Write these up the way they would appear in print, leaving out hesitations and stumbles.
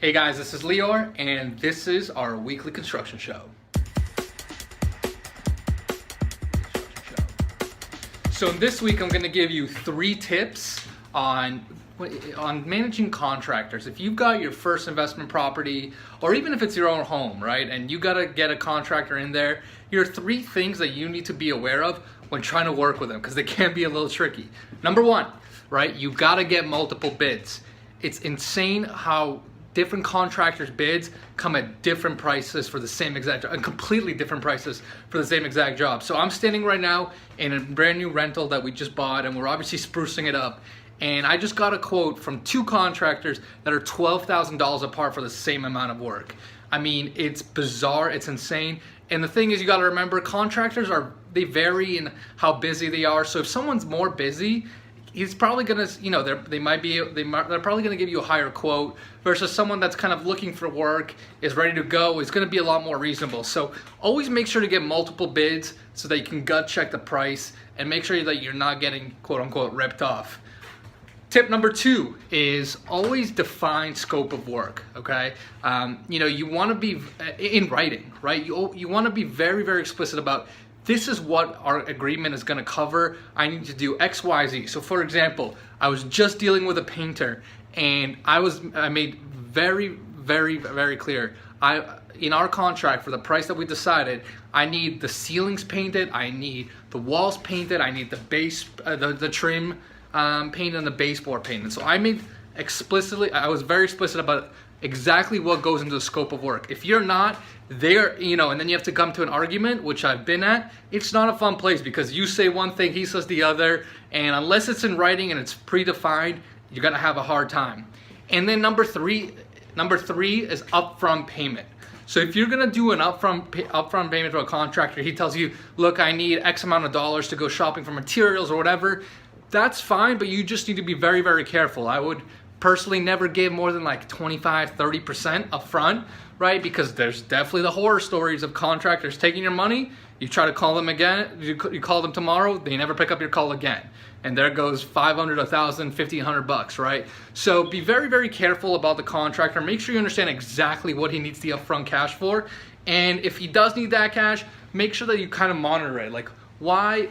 Hey guys, this is Lior, and this is our weekly construction show. So this week I'm going to give you 3 tips on managing contractors. If you've got your first investment property, or even if it's your own home, right, and you got to get a contractor in there, here are 3 things that you need to be aware of when trying to work with them, because they can be a little tricky. Number 1, right, you've got to get multiple bids. It's insane how different contractors' bids come at different prices for the same exact job, and completely different prices for the same exact job. So I'm standing right now in a brand new rental that we just bought, and we're obviously sprucing it up. And I just got a quote from 2 contractors that are $12,000 apart for the same amount of work. I mean, it's bizarre, it's insane. And the thing is, you gotta remember, contractors they vary in how busy they are. So if someone's more busy, he's probably gonna, they're probably gonna give you a higher quote versus someone that's kind of looking for work, is ready to go, is gonna be a lot more reasonable. So always make sure to get multiple bids so that you can gut check the price and make sure that you're not getting quote unquote ripped off. Tip number 2 is always define scope of work, okay? You wanna be in writing, right? You wanna be very, very explicit about, this is what our agreement is gonna cover. I need to do X, Y, Z. So for example, I was just dealing with a painter, and I made very, very, very clear, in our contract for the price that we decided, I need the ceilings painted, I need the walls painted, I need the base, the trim painted, and the baseboard painted. So I was very explicit about exactly what goes into the scope of work. If you're not there, and then you have to come to an argument, which I've been at, it's not a fun place, because you say one thing, he says the other, and unless it's in writing and it's predefined, you're gonna have a hard time. And then number three is upfront payment. So if you're gonna do an upfront payment to a contractor, he tells you, look, I need X amount of dollars to go shopping for materials or whatever, that's fine, but you just need to be very, very careful. I would personally never give more than like 25-30% upfront, right? Because there's definitely the horror stories of contractors taking your money. You try to call them again, you call them tomorrow, they never pick up your call again. And there goes $500, $1,000, $1,500, right? So be very, very careful about the contractor. Make sure you understand exactly what he needs the upfront cash for. And if he does need that cash, make sure that you kind of monitor it. Like, why,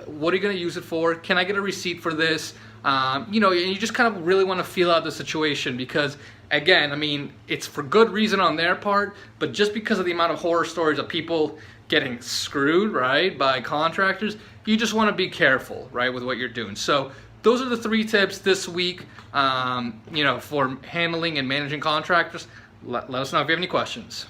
what are you gonna use it for? Can I get a receipt for this? And you just kind of really want to feel out the situation, because again, I mean, it's for good reason on their part, but just because of the amount of horror stories of people getting screwed, right, by contractors, you just want to be careful, right, with what you're doing. So those are the 3 tips this week, for handling and managing contractors. Let us know if you have any questions.